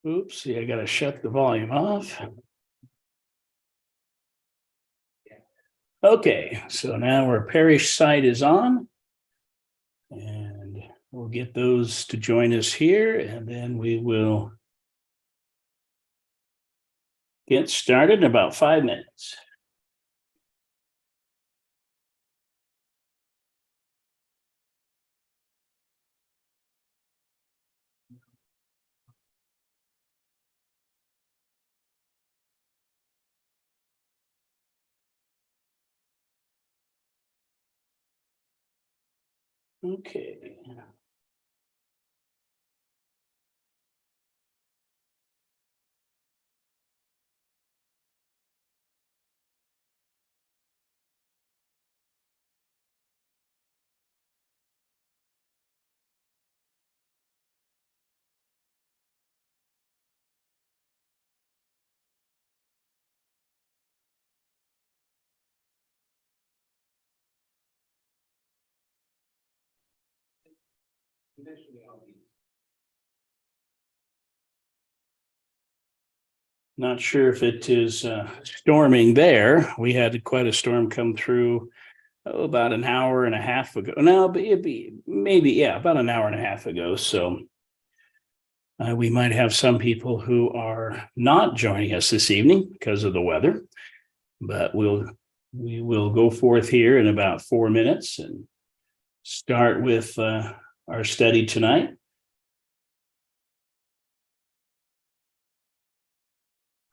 Oops, see, I gotta shut the volume off. Okay, so now our parish site is on. And we'll get those to join us here, and then we will get started in about 5 minutes. Okay. Not sure if it is storming there. We had quite a storm come through about an hour and a half ago. No, but it'd be maybe, yeah, about an hour and a half ago. So we might have some people who are not joining us this evening because of the weather, but we will go forth here in about 4 minutes and start with our study tonight.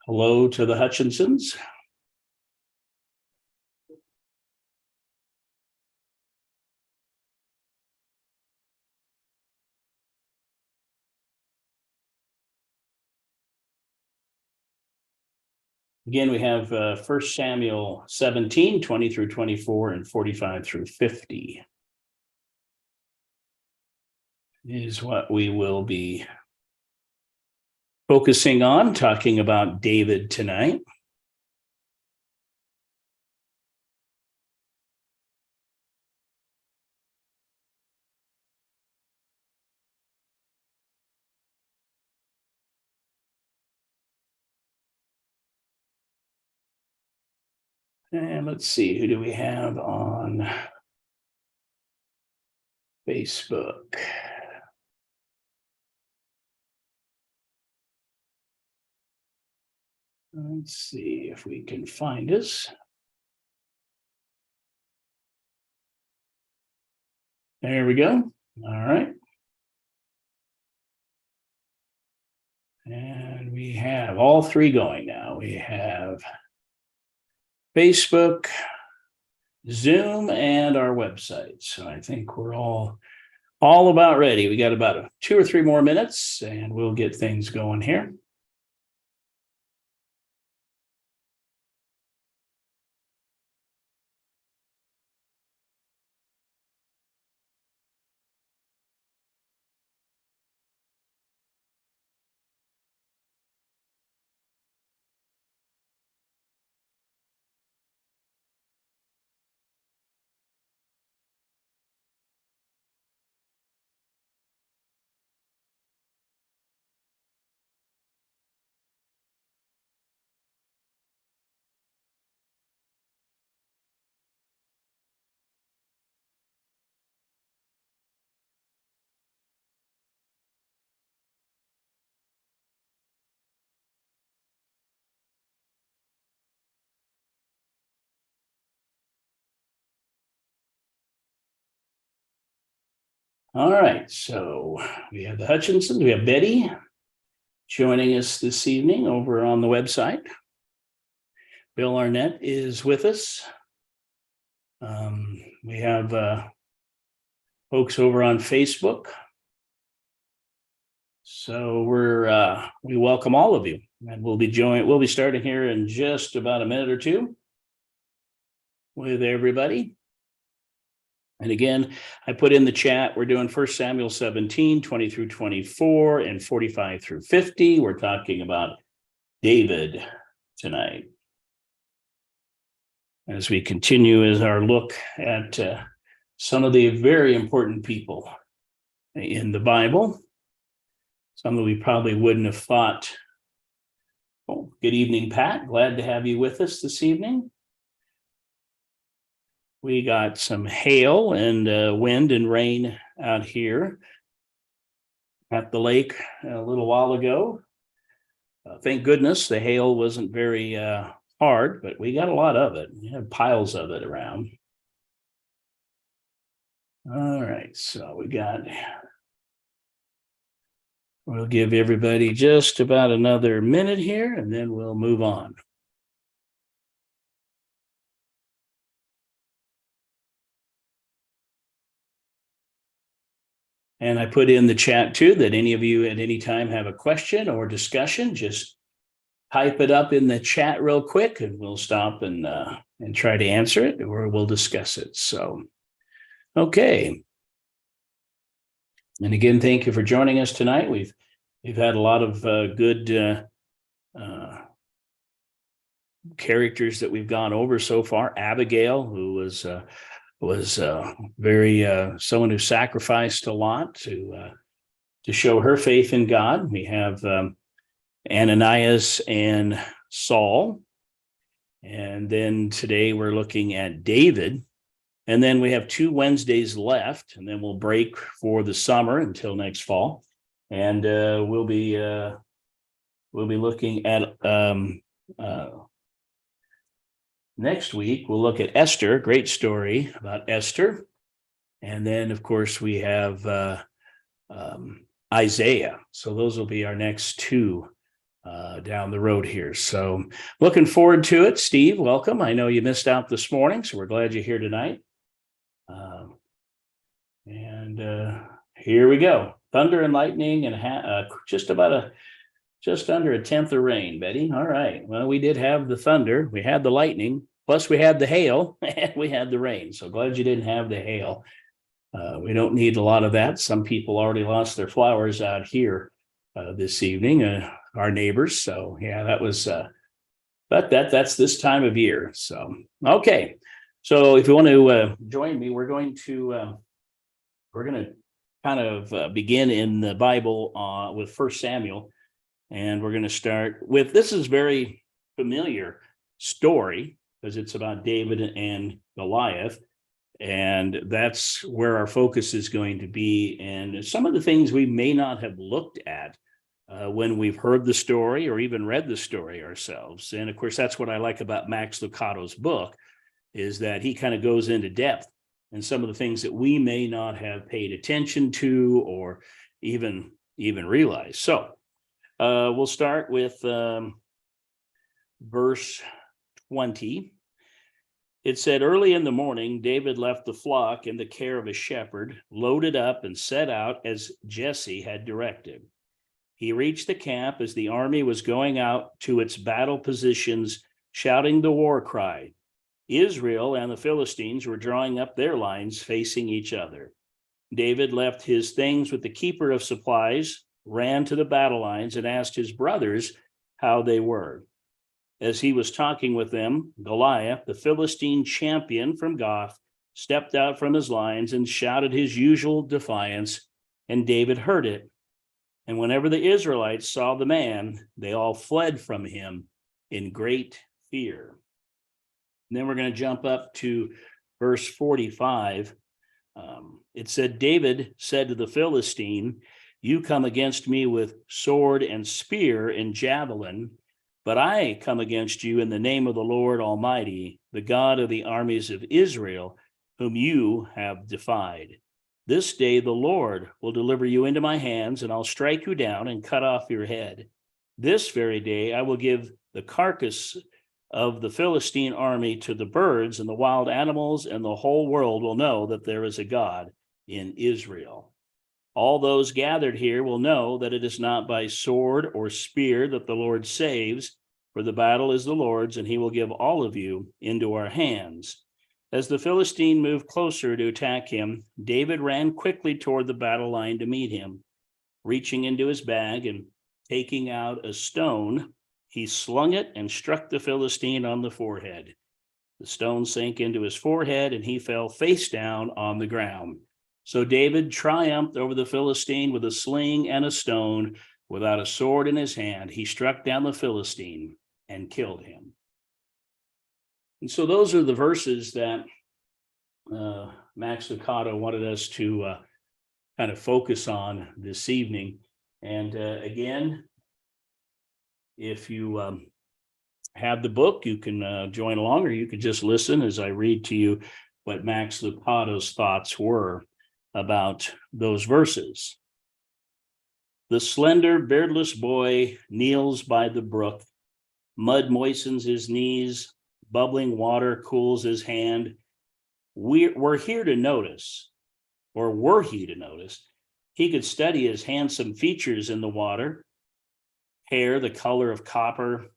Hello to the Hutchinsons. Again, we have 1 Samuel 17, 20 through 24, and 45 through 50 is what we will be focusing on, talking about David tonight. And let's see, who do we have on Facebook? Let's see if we can find us. There we go. All right. And we have all three going now. We have Facebook, Zoom, and our website. So I think we're all about ready. We got about 2 or 3 more minutes and we'll get things going here. All right, so we have the Hutchinsons, we have Betty joining us this evening over on the website. Bill Arnett is with us. We have folks over on Facebook. So we welcome all of you, and we'll be starting here in just about a minute or two with everybody. And again, I put in the chat, we're doing 1 Samuel 17, 20 through 24, and 45 through 50. We're talking about David tonight, as we continue as our look at some of the very important people in the Bible. something we probably wouldn't have thought. Well, good evening, Pat. Glad to have you with us this evening. We got some hail and wind and rain out here at the lake a little while ago. Thank goodness the hail wasn't very hard, but we got a lot of it. We had piles of it around. All right, so we'll give everybody just about another minute here, and then we'll move on. And I put in the chat too that any of you at any time have a question or discussion, just type it up in the chat real quick and we'll stop and try to answer it, or we'll discuss it. So, okay. And again, thank you for joining us tonight. We've had a lot of good characters that we've gone over so far. Abigail, who was very someone who sacrificed a lot to show her faith in God. We have Ananias and Saul, and then today we're looking at David, and then we have 2 Wednesdays left, and then we'll break for the summer until next fall, and we'll be looking at next week. We'll look at Esther, great story about Esther, and then of course we have Isaiah. So those will be our next 2 down the road here. So looking forward to it. Steve, welcome. I know you missed out this morning, so we're glad you're here tonight. Here we go. Thunder and lightning and just under a tenth of rain, Betty. All right. Well, we did have the thunder. We had the lightning. Plus we had the hail and we had the rain. So glad you didn't have the hail. We don't need a lot of that. Some people already lost their flowers out here this evening, our neighbors. So yeah, that was, but that's this time of year. So, okay. So if you want to join me, we're going to kind of begin in the Bible with 1 Samuel. And we're going to start with, this is very familiar story because it's about David and Goliath. And that's where our focus is going to be. And some of the things we may not have looked at when we've heard the story or even read the story ourselves. And of course, that's what I like about Max Lucado's book, is that he kind of goes into depth and some of the things that we may not have paid attention to or even realized. So we'll start with verse 20. It said, early in the morning, David left the flock in the care of a shepherd, loaded up and set out as Jesse had directed. He reached the camp as the army was going out to its battle positions, shouting the war cry. Israel and the Philistines were drawing up their lines facing each other. David left his things with the keeper of supplies, ran to the battle lines, and asked his brothers how they were. As he was talking with them, Goliath, the Philistine champion from Gath, stepped out from his lines and shouted his usual defiance, and David heard it. And whenever the Israelites saw the man, they all fled from him in great fear. And then we're going to jump up to verse 45. It said, David said to the Philistine, you come against me with sword and spear and javelin, but I come against you in the name of the Lord Almighty, the God of the armies of Israel, whom you have defied. This day the Lord will deliver you into my hands, and I'll strike you down and cut off your head. This very day I will give the carcass of the Philistine army to the birds and the wild animals, and the whole world will know that there is a God in Israel. All those gathered here will know that it is not by sword or spear that the Lord saves, for the battle is the Lord's, and he will give all of you into our hands. As the Philistine moved closer to attack him, David ran quickly toward the battle line to meet him. Reaching into his bag and taking out a stone, he slung it and struck the Philistine on the forehead. The stone sank into his forehead, and he fell face down on the ground. So David triumphed over the Philistine with a sling and a stone. Without a sword in his hand, he struck down the Philistine and killed him. And so those are the verses that Max Lucado wanted us to kind of focus on this evening. And again, if you have the book, you can join along, or you could just listen as I read to you what Max Lucado's thoughts were about those verses. The slender, beardless boy kneels by the brook. Mud moistens his knees. Bubbling water cools his hand. We're here to notice, or were he to notice, he could study his handsome features in the water. Hair the color of copper,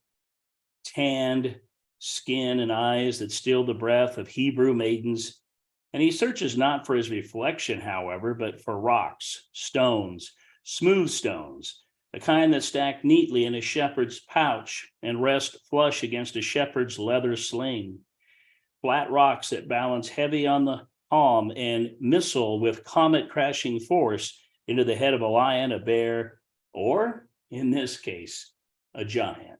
tanned skin and eyes that steal the breath of Hebrew maidens. And he searches not for his reflection, however, but for rocks, stones, smooth stones, the kind that stack neatly in a shepherd's pouch and rest flush against a shepherd's leather sling. Flat rocks that balance heavy on the palm and missile with comet crashing force into the head of a lion, a bear, or, in this case, a giant.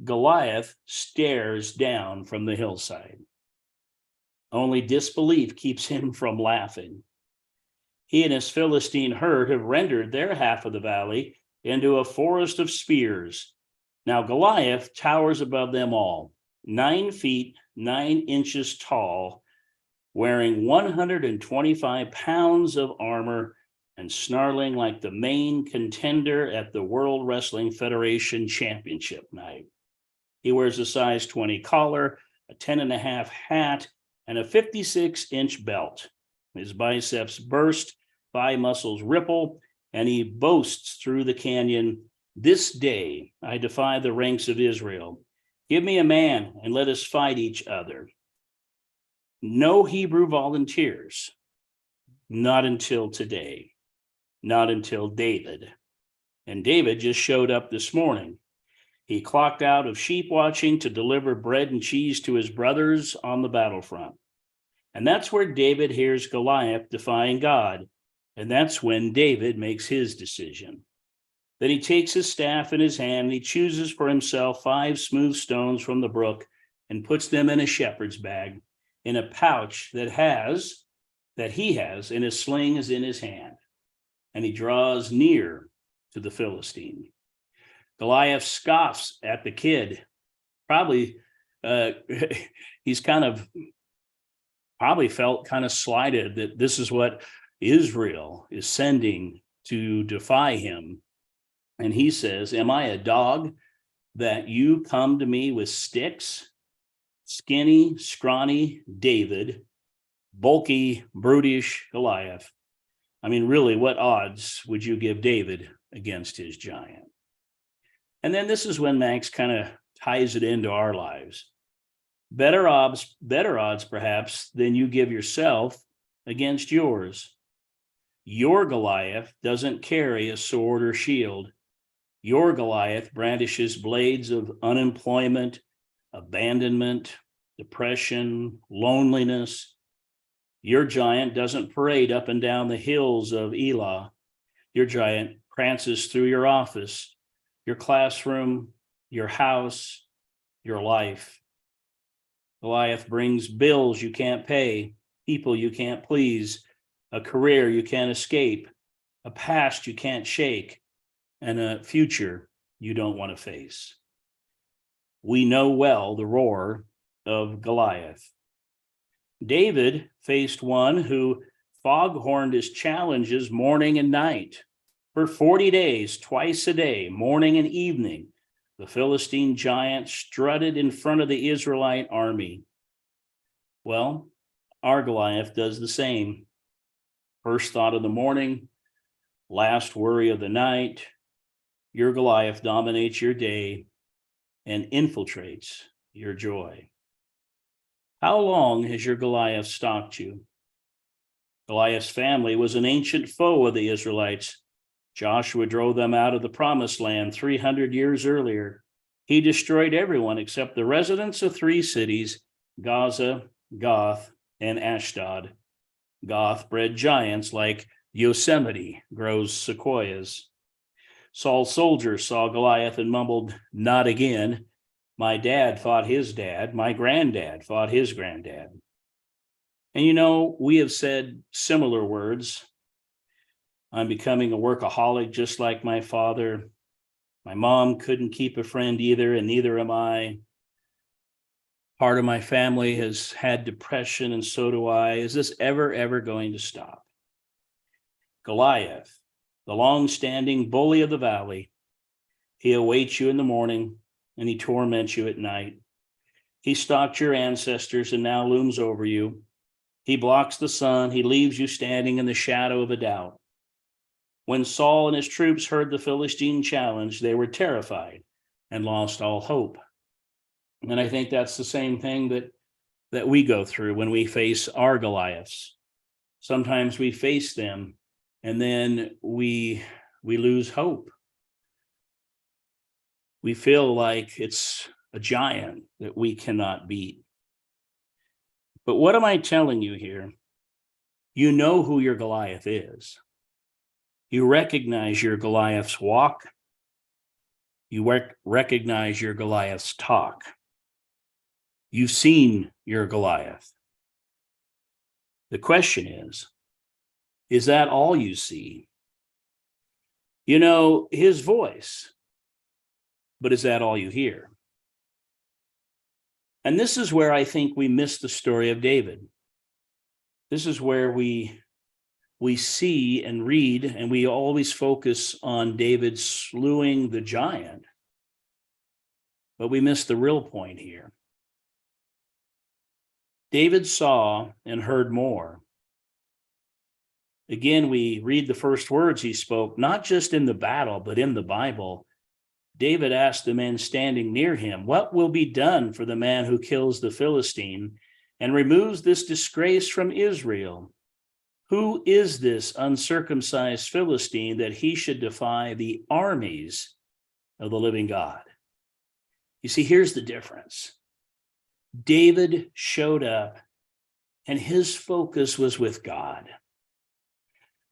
Goliath stares down from the hillside. Only disbelief keeps him from laughing. He and his Philistine herd have rendered their half of the valley into a forest of spears. Now Goliath towers above them all, 9 feet, 9 inches tall, wearing 125 pounds of armor and snarling like the main contender at the World Wrestling Federation Championship night. He wears a size 20 collar, a 10.5 hat, and a 56-inch belt. His biceps burst, thigh muscles ripple, and he boasts through the canyon, "This day I defy the ranks of Israel. Give me a man and let us fight each other." No Hebrew volunteers, not until today, not until David. And David just showed up this morning. He clocked out of sheep watching to deliver bread and cheese to his brothers on the battlefront. And that's where David hears Goliath defying God. And that's when David makes his decision. Then he takes his staff in his hand and he chooses for himself 5 smooth stones from the brook and puts them in a shepherd's bag, in a pouch that he has, and his sling is in his hand. And he draws near to the Philistine. Goliath scoffs at the kid. Probably he's probably felt kind of slighted that this is what Israel is sending to defy him. And he says, "Am I a dog that you come to me with sticks?" Skinny, scrawny David, bulky, brutish Goliath. I mean, really, what odds would you give David against his giant? And then this is when Max kind of ties it into our lives. Better odds perhaps than you give yourself against yours. Your Goliath doesn't carry a sword or shield. Your Goliath brandishes blades of unemployment, abandonment, depression, loneliness. Your giant doesn't parade up and down the hills of Elah. Your giant prances through your office, your classroom, your house, your life. Goliath brings bills you can't pay, people you can't please, a career you can't escape, a past you can't shake, and a future you don't want to face. We know well the roar of Goliath. David faced one who foghorned his challenges morning and night. For 40 days, twice a day, morning and evening, the Philistine giant strutted in front of the Israelite army. Well, our Goliath does the same. First thought of the morning, last worry of the night. Your Goliath dominates your day and infiltrates your joy. How long has your Goliath stalked you? Goliath's family was an ancient foe of the Israelites. Joshua drove them out of the promised land 300 years earlier. He destroyed everyone except the residents of 3 cities, Gaza, Gath, and Ashdod. Gath bred giants like Yosemite grows sequoias. Saul's soldiers saw Goliath and mumbled, "Not again. My dad fought his dad. My granddad fought his granddad." And we have said similar words. I'm becoming a workaholic just like my father. My mom couldn't keep a friend either, and neither am I. Part of my family has had depression, and so do I. Is this ever going to stop? Goliath, the long-standing bully of the valley, he awaits you in the morning, and he torments you at night. He stalked your ancestors and now looms over you. He blocks the sun. He leaves you standing in the shadow of a doubt. When Saul and his troops heard the Philistine challenge, they were terrified and lost all hope. And I think that's the same thing that we go through when we face our Goliaths. Sometimes we face them and then we lose hope. We feel like it's a giant that we cannot beat. But what am I telling you here? You know who your Goliath is. You recognize your Goliath's walk. You recognize your Goliath's talk. You've seen your Goliath. The question is that all you see? His voice, but is that all you hear? And this is where I think we miss the story of David. This is where we see and read, and we always focus on David slewing the giant, but we miss the real point here. David saw and heard more. Again, we read the first words he spoke, not just in the battle, but in the Bible. David asked the men standing near him, "What will be done for the man who kills the Philistine and removes this disgrace from Israel? Who is this uncircumcised Philistine that he should defy the armies of the living God?" You see, here's the difference. David showed up and his focus was with God.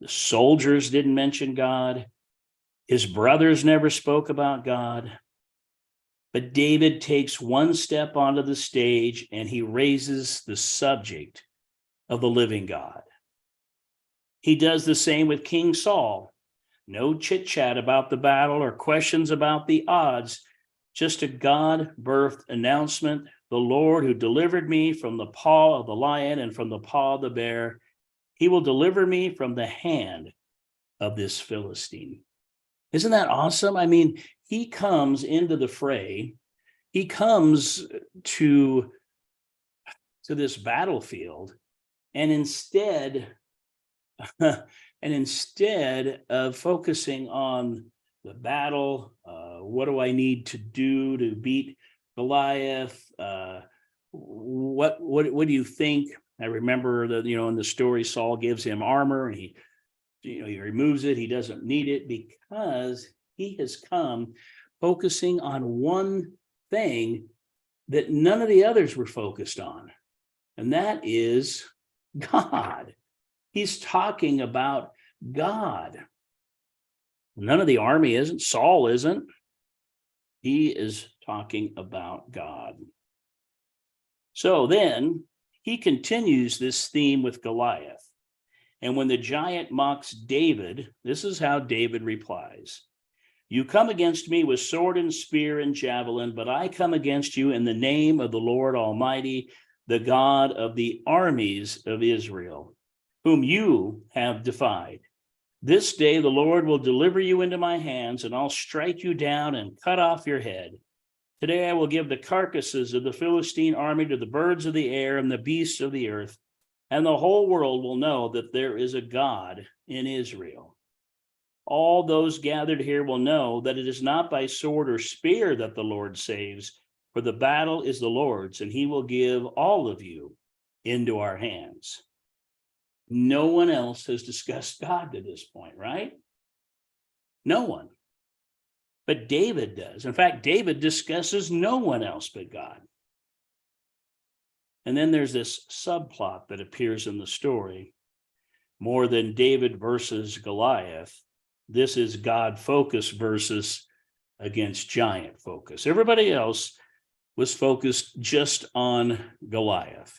The soldiers didn't mention God. His brothers never spoke about God. But David takes one step onto the stage and he raises the subject of the living God. He does the same with King Saul. No chit-chat about the battle or questions about the odds, just a God-birthed announcement. The Lord who delivered me from the paw of the lion and from the paw of the bear, he will deliver me from the hand of this Philistine. Isn't that awesome? I mean, he comes into the fray. He comes to this battlefield, and instead of focusing on the battle, what do I need to do to beat Goliath? What do you think? I remember that in the story, Saul gives him armor, and he removes it. He doesn't need it because he has come focusing on one thing that none of the others were focused on, and that is God. He's talking about God. None of the army isn't. Saul isn't. He is talking about God. So then he continues this theme with Goliath. And when the giant mocks David, this is how David replies. "You come against me with sword and spear and javelin, but I come against you in the name of the Lord Almighty, the God of the armies of Israel, whom you have defied. This day the Lord will deliver you into my hands, and I'll strike you down and cut off your head. Today I will give the carcasses of the Philistine army to the birds of the air and the beasts of the earth, and the whole world will know that there is a God in Israel. All those gathered here will know that it is not by sword or spear that the Lord saves, for the battle is the Lord's, and he will give all of you into our hands." No one else has discussed God to this point, right? No one. But David does. In fact, David discusses no one else but God. And then there's this subplot that appears in the story. More than David versus Goliath, this is God focus versus against giant focus. Everybody else was focused just on Goliath,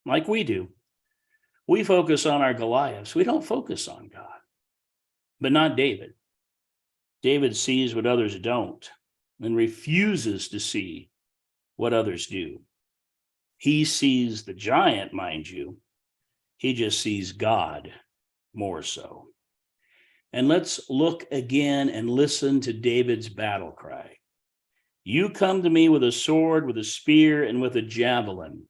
like we do. We focus on our Goliaths. We don't focus on God, but not David. David sees what others don't and refuses to see what others do. He sees the giant, mind you. He just sees God more so. And let's look again and listen to David's battle cry. You come to me with a sword, with a spear, and with a javelin.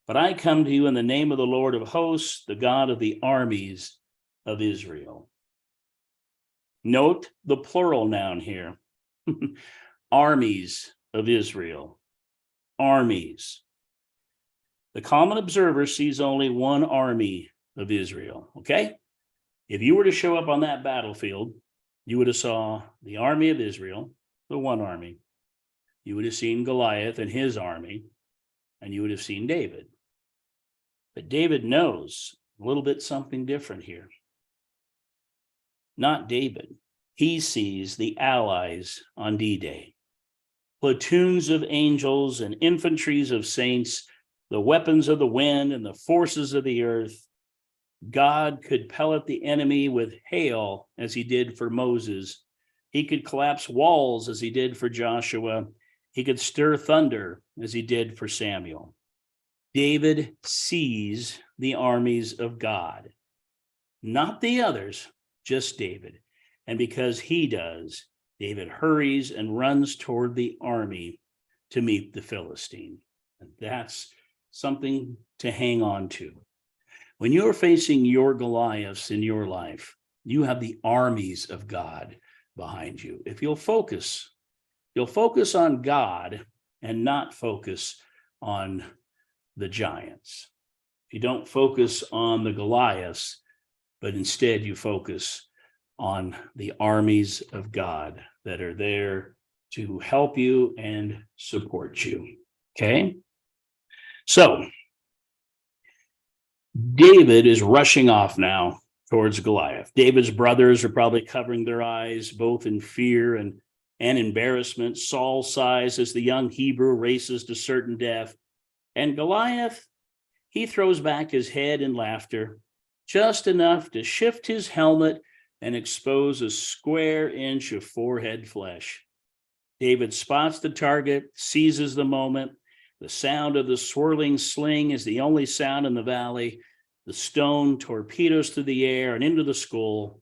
But I come to you in the name of the Lord of hosts, the God of the armies of Israel. Note the plural noun here. Armies of Israel. Armies. The common observer sees only one army of Israel, okay? If you were to show up on that battlefield, you would have saw the army of Israel, the one army. You would have seen Goliath and his army, and you would have seen David. But David knows a little bit something different here. Not David. He sees the allies on D-Day. Platoons of angels and infantries of saints, the weapons of the wind and the forces of the earth. God could pellet the enemy with hail as he did for Moses. He could collapse walls as he did for Joshua. He could stir thunder as he did for Samuel. David sees the armies of God, not the others, just David. And because he does, David hurries and runs toward the army to meet the Philistine. And that's something to hang on to. When you're facing your Goliaths in your life, you have the armies of God behind you. If you'll focus on God and not focus on the giants. If you don't focus on the Goliaths, but instead you focus on the armies of God that are there to help you and support you. Okay? So, David is rushing off now towards Goliath. David's brothers are probably covering their eyes, both in fear and embarrassment. Saul sighs as the young Hebrew races to certain death. And Goliath, he throws back his head in laughter, just enough to shift his helmet and expose a square inch of forehead flesh. David spots the target, seizes the moment. The sound of the swirling sling is the only sound in the valley. The stone torpedoes through the air and into the skull.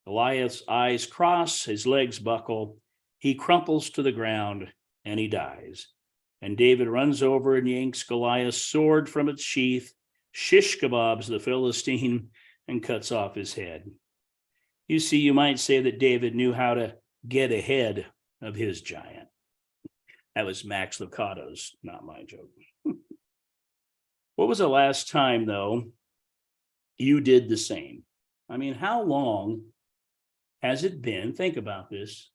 Goliath's eyes cross, his legs buckle. He crumples to the ground and he dies. And David runs over and yanks Goliath's sword from its sheath, shish kebabs the Philistine, and cuts off his head. You see, you might say that David knew how to get ahead of his giant. That was Max Lucado's, not my joke. What was the last time, though, you did the same? I mean, how long has it been, think about this,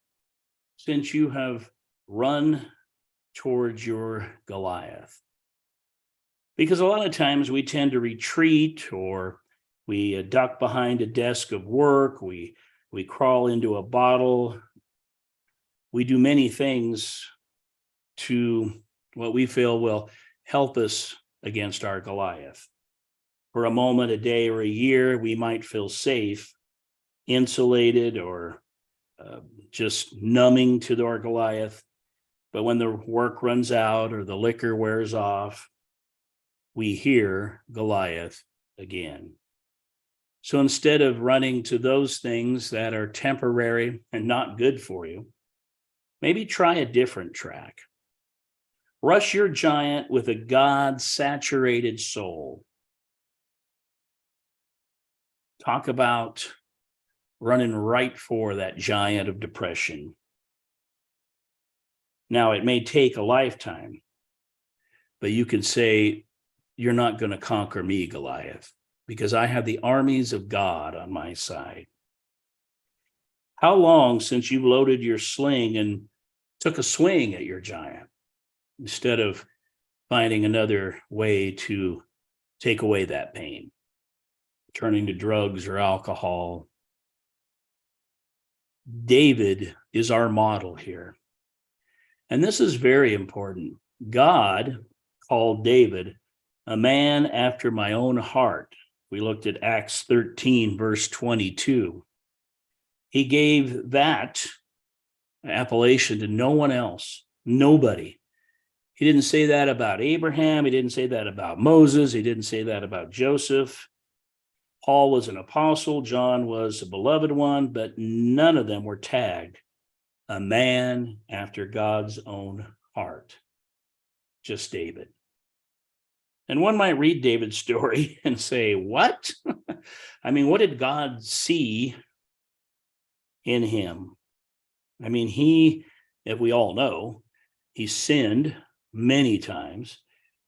since you have run towards your Goliath? Because a lot of times we tend to retreat, or we duck behind a desk of work, we crawl into a bottle. We do many things to what we feel will help us against our Goliath. For a moment, a day, or a year, we might feel safe, insulated, or just numbing to our Goliath. But when the work runs out or the liquor wears off, we hear Goliath again. So instead of running to those things that are temporary and not good for you, maybe try a different track. Rush your giant with a God-saturated soul. Talk about running right for that giant of depression. Now, it may take a lifetime, but you can say, you're not going to conquer me, Goliath, because I have the armies of God on my side. How long since you loaded your sling and took a swing at your giant instead of finding another way to take away that pain, turning to drugs or alcohol. David is our model here. And this is very important. God called David a man after my own heart. We looked at Acts 13, verse 22. He gave that appellation to no one else, nobody. He didn't say that about Abraham. He didn't say that about Moses. He didn't say that about Joseph. Paul was an apostle. John was a beloved one, but none of them were tagged a man after God's own heart. Just David. And one might read David's story and say, what? I mean, what did God see in him? I mean, he, if we all know, he sinned many times.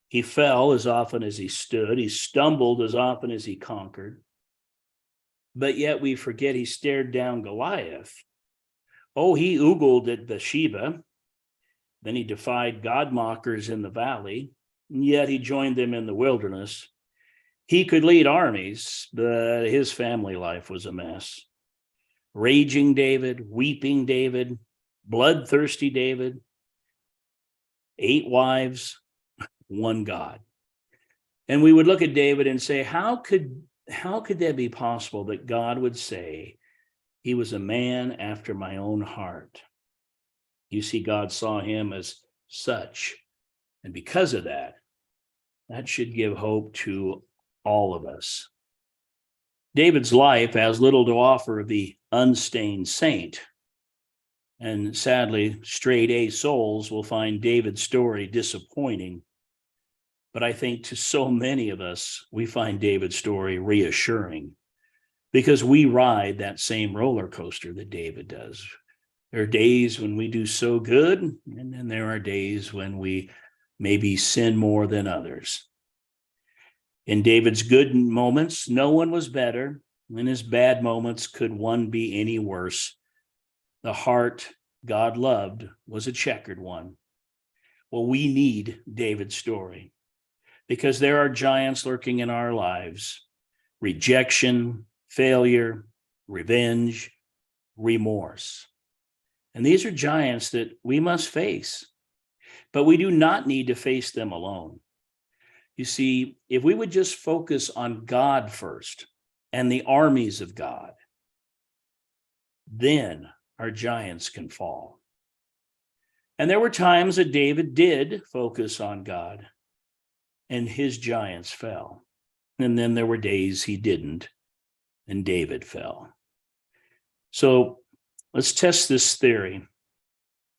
He fell as often as he stood. He stumbled as often as he conquered. But yet we forget he stared down Goliath. Oh, he oogled at Bathsheba. Then he defied God mockers in the valley. And yet he joined them in the wilderness. He could lead armies, but his family life was a mess. Raging David, weeping David, bloodthirsty David, 8 wives, 1 God. And we would look at David and say, how could that be possible that God would say he was a man after my own heart? You see, God saw him as such. And because of that, that should give hope to all of us. David's life has little to offer the unstained saint. And sadly, straight A souls will find David's story disappointing. But I think to so many of us, we find David's story reassuring because we ride that same roller coaster that David does. There are days when we do so good, and then there are days when we maybe sin more than others. In David's good moments, no one was better. In his bad moments, could one be any worse? The heart God loved was a checkered one. Well, we need David's story because there are giants lurking in our lives: rejection, failure, revenge, remorse. And these are giants that we must face, but we do not need to face them alone. You see, if we would just focus on God first and the armies of God, then our giants can fall. And there were times that David did focus on God and his giants fell. And then there were days he didn't and David fell. So let's test this theory.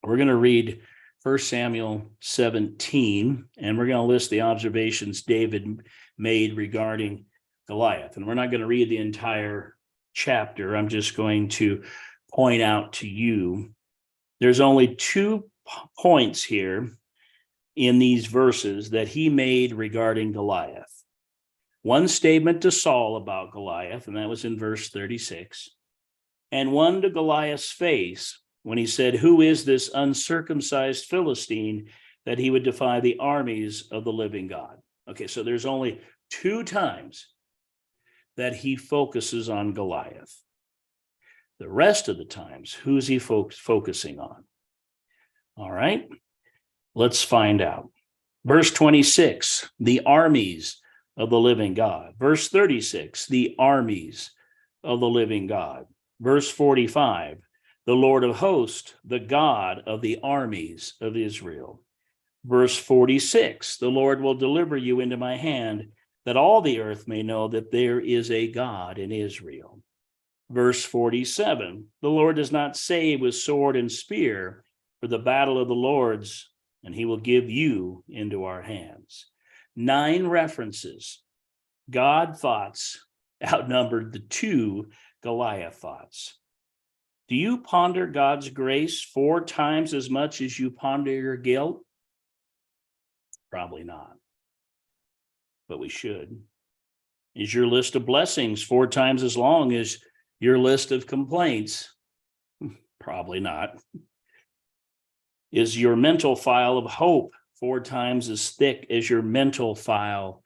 We're going to read 1 Samuel 17, and we're going to list the observations David made regarding Goliath. And we're not going to read the entire chapter. I'm just going to point out to you there's only 2 points here in these verses that he made regarding Goliath. One statement to Saul about Goliath, and that was in verse 36, and one to Goliath's face when he said, "Who is this uncircumcised Philistine that he would defy the armies of the living God?" Okay, so there's only 2 times that he focuses on Goliath. The rest of the times, who's he focusing on? All right, let's find out. Verse 26, the armies of the living God. Verse 36, the armies of the living God. Verse 45, the Lord of hosts, the God of the armies of Israel. Verse 46, the Lord will deliver you into my hand, that all the earth may know that there is a God in Israel. Verse 47, the Lord does not save with sword and spear, for the battle of the Lord's, and he will give you into our hands. 9 references. God thoughts outnumbered the 2 Goliath thoughts. Do you ponder God's grace 4 times as much as you ponder your guilt? Probably not, but we should. Is your list of blessings 4 times as long as your list of complaints? Probably not. Is your mental file of hope 4 times as thick as your mental file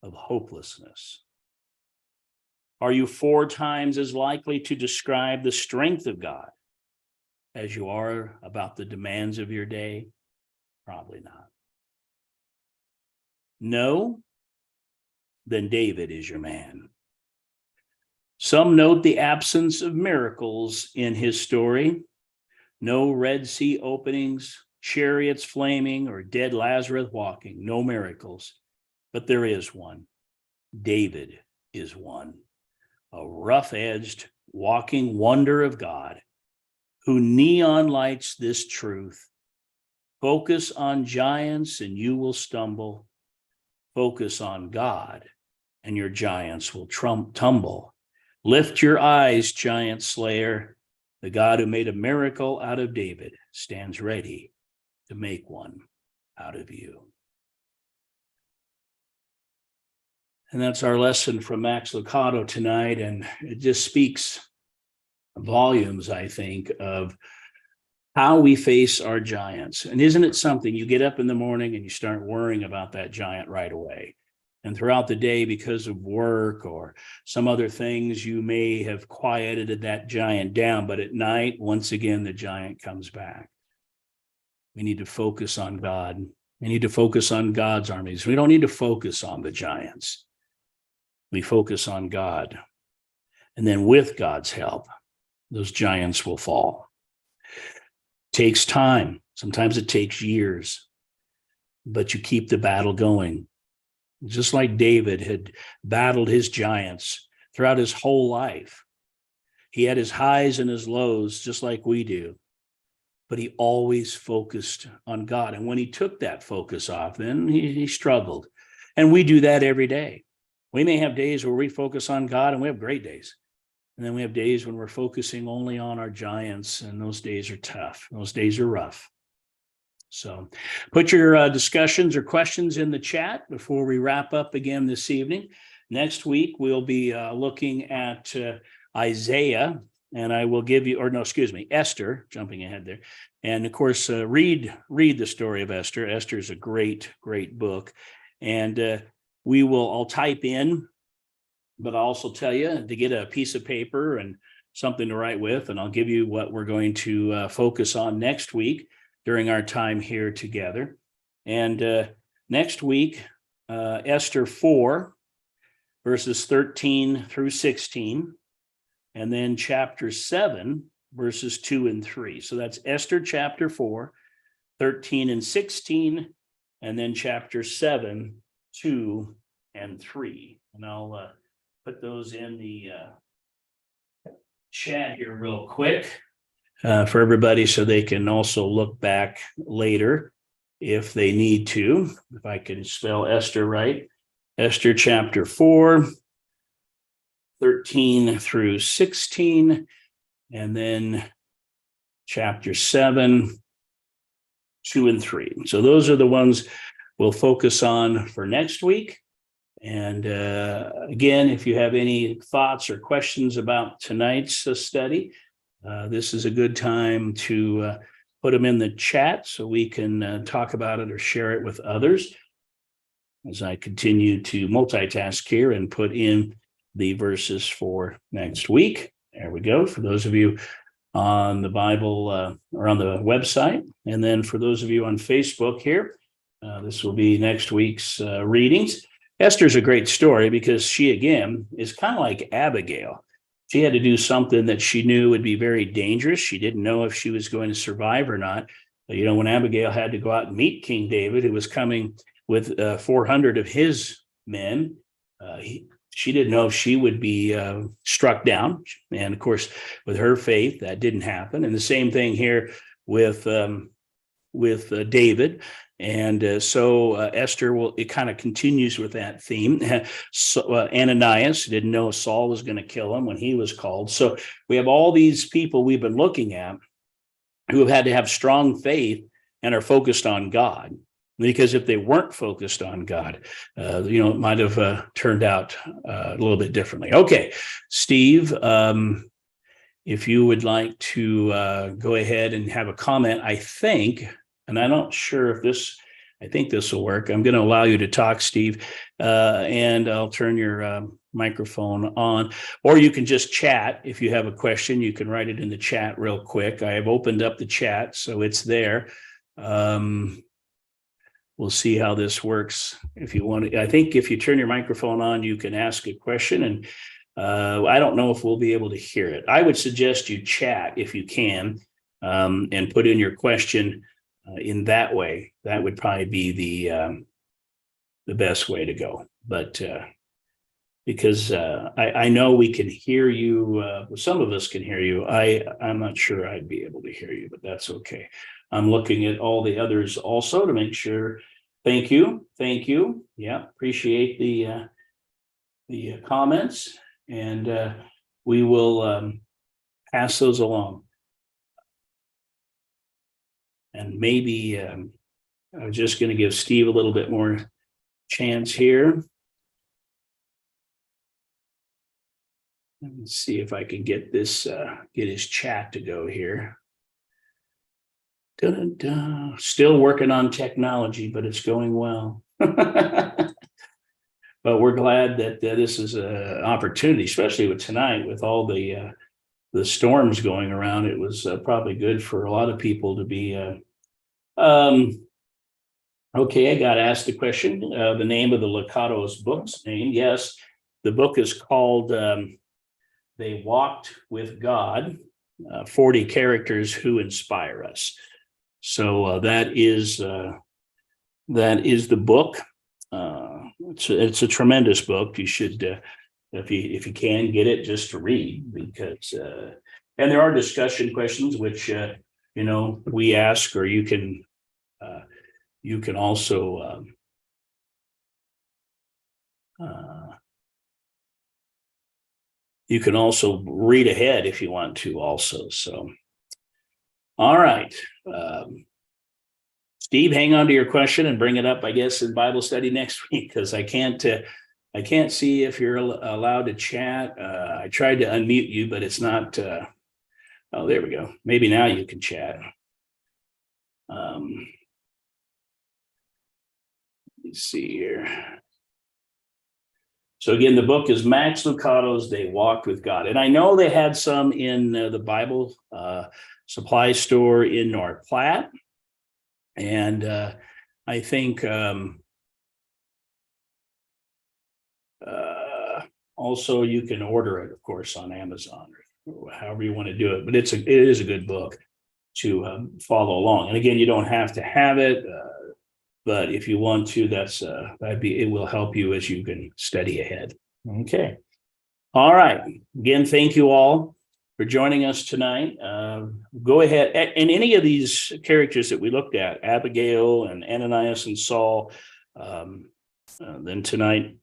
of hopelessness? Are you 4 times as likely to describe the strength of God as you are about the demands of your day? Probably not. No? Then David is your man. Some note the absence of miracles in his story. No Red Sea openings, chariots flaming, or dead Lazarus walking. No miracles. But there is one. David is one. A rough-edged, walking wonder of God who neon lights this truth. Focus on giants and you will stumble. Focus on God and your giants will tumble. Lift your eyes, giant slayer. The God who made a miracle out of David stands ready to make one out of you. And that's our lesson from Max Lucado tonight. And it just speaks volumes, I think, of how we face our giants. And isn't it something? You get up in the morning and you start worrying about that giant right away. And throughout the day, because of work or some other things, you may have quieted that giant down. But at night, once again, the giant comes back. We need to focus on God. We need to focus on God's armies. We don't need to focus on the giants. We focus on God. And then with God's help, those giants will fall. It takes time. Sometimes it takes years. But you keep the battle going. Just like David had battled his giants throughout his whole life. He had his highs and his lows, just like we do. But he always focused on God. And when he took that focus off, then he struggled. And we do that every day. We may have days where we focus on God, and we have great days. And then we have days when we're focusing only on our giants, and those days are tough. Those days are rough. So put your discussions or questions in the chat before we wrap up again this evening. Next week, we'll be looking at Isaiah, and I will give you, Esther, jumping ahead there. And of course, read the story of Esther. Esther is a great, great book. And I'll type in, but I'll also tell you to get a piece of paper and something to write with, and I'll give you what we're going to focus on next week during our time here together. And next week, Esther 4, verses 13 through 16, and then chapter 7, verses 2 and 3. So that's Esther chapter 4, 13 and 16, and then chapter 7, 2 and 3. And I'll put those in the chat here real quick. For everybody so they can also look back later if they need to. If I can spell Esther right. Esther chapter 4, 13 through 16, and then chapter 7, 2 and 3. So those are the ones we'll focus on for next week. And again, if you have any thoughts or questions about tonight's study, this is a good time to put them in the chat so we can talk about it or share it with others as I continue to multitask here and put in the verses for next week. There we go. For those of you on the Bible or on the website, and then for those of you on Facebook here, this will be next week's readings. Esther's a great story because she, again, is kind of like Abigail. She had to do something that she knew would be very dangerous. She didn't know if she was going to survive or not. But, when Abigail had to go out and meet King David, who was coming with 400 of his men, she didn't know if she would be struck down. And of course, with her faith, that didn't happen. And the same thing here with David. And so Esther it kind of continues with that theme. So Ananias didn't know Saul was going to kill him when he was called. So we have all these people we've been looking at who have had to have strong faith and are focused on God. Because if they weren't focused on God, it might have turned out a little bit differently. Okay, Steve, if you would like to go ahead and have a comment, I think, and I'm not sure if this I think this will work. I'm going to allow you to talk, Steve, and I'll turn your microphone on, or you can just chat. If you have a question, you can write it in the chat real quick. I have opened up the chat, so it's there. We'll see how this works. If you want to, I think if you turn your microphone on, you can ask a question, and I don't know if we'll be able to hear it. I would suggest you chat if you can, and put in your question in that way. That would probably be the best way to go. But because I know we can hear you, some of us can hear you. I'm not sure I'd be able to hear you, but that's okay. I'm looking at all the others also to make sure. Thank you. Yeah, appreciate the comments, and we will pass those along. And maybe I'm just going to give Steve a little bit more chance here. Let's see if I can get this, get his chat to go here. Dun-dun-dun. Still working on technology, but it's going well. But we're glad that this is an opportunity, especially with tonight, with all the storms going around. It was probably good for a lot of people to be. Okay, I got asked a question. The name of the Licados book's name. Yes, the book is called They Walked with God, 40 Characters Who Inspire Us. So that is the book. It's a tremendous book. You should, if you can get it, just to read, because and there are discussion questions which we ask, or you can also read ahead if you want to also. So, all right. Steve, hang on to your question and bring it up, I guess, in Bible study next week, because I can't see if you're allowed to chat. I tried to unmute you, but it's not. Oh, there we go. Maybe now you can chat. Let's see here. So again, the book is Max Lucado's They Walked with God. And I know they had some in the Bible supply store in North Platte. And I think also you can order it, of course, on Amazon or however you want to do it. But it is a good book to follow along. And again, you don't have to have it, but if you want to, it will help you as you can study ahead. Okay. All right. Again, thank you all for joining us tonight. Go ahead, and any of these characters that we looked at, Abigail and Ananias and Saul, then tonight,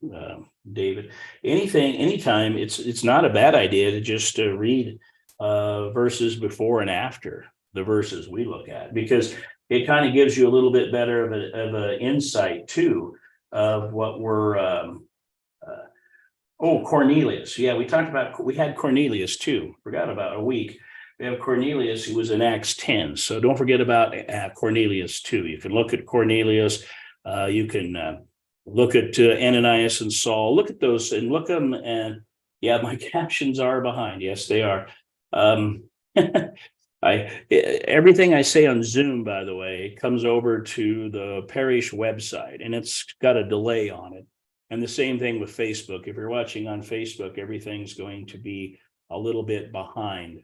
David, anytime, it's not a bad idea to just read verses before and after the verses we look at, because it kind of gives you a little bit better of an insight too of what we're Cornelius. Yeah, we had Cornelius too. Forgot about a week. We have Cornelius, who was in Acts 10. So don't forget about Cornelius too. You can look at Cornelius. You can look at Ananias and Saul. Look at those and look at them. And yeah, my captions are behind. Yes, they are. Everything I say on Zoom, by the way, comes over to the parish website, and it's got a delay on it. And the same thing with Facebook. If you're watching on Facebook, everything's going to be a little bit behind.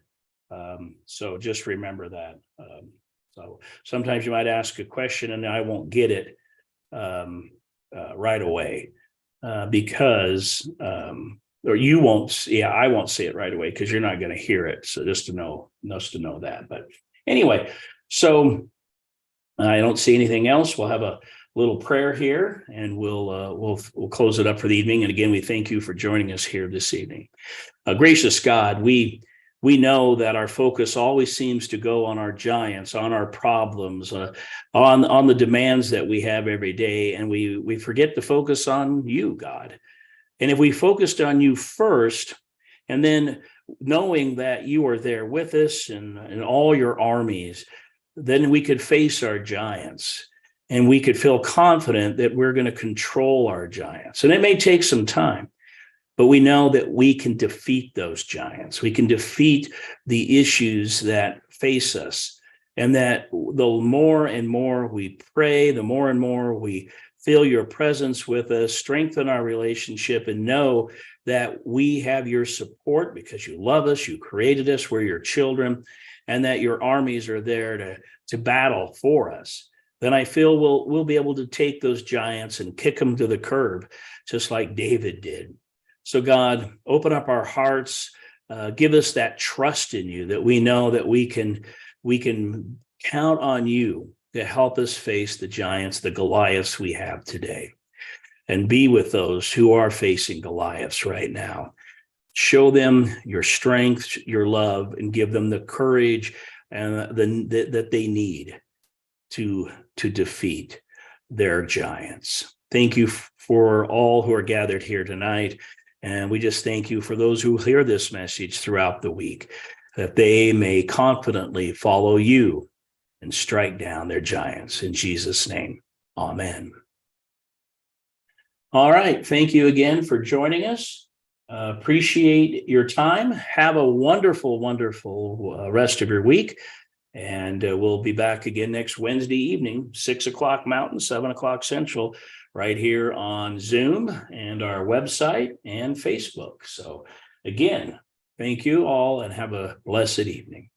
So just remember that. So sometimes you might ask a question and I won't get it right away because, or you won't. Yeah, I won't see it right away because you're not going to hear it. So just to know that. But anyway, so I don't see anything else. We'll have a little prayer here, and we'll close it up for the evening. And again, we thank you for joining us here this evening. Gracious God, we know that our focus always seems to go on our giants, on our problems, on the demands that we have every day, and we forget to focus on you, God. And if we focused on you first, and then knowing that you are there with us and all your armies, then we could face our giants. and we could feel confident that we're going to control our giants. And it may take some time, but we know that we can defeat those giants. We can defeat the issues that face us. And that the more and more we pray, the more and more we feel your presence with us, strengthen our relationship, and know that we have your support because you love us, you created us, we're your children, and that your armies are there to battle for us. Then I feel we'll be able to take those giants and kick them to the curb, just like David did. So God, open up our hearts, give us that trust in you, that we know that we can count on you to help us face the giants, the Goliaths we have today, and be with those who are facing Goliaths right now. Show them your strength, your love, and give them the courage and that they need to defeat their giants. Thank you for all who are gathered here tonight. And we just thank you for those who hear this message throughout the week, that they may confidently follow you and strike down their giants. In Jesus' name, amen. All right. Thank you again for joining us. Appreciate your time. Have a wonderful, wonderful rest of your week. And we'll be back again next Wednesday evening, 6 o'clock Mountain, 7 o'clock Central, right here on Zoom and our website and Facebook. So again, thank you all and have a blessed evening.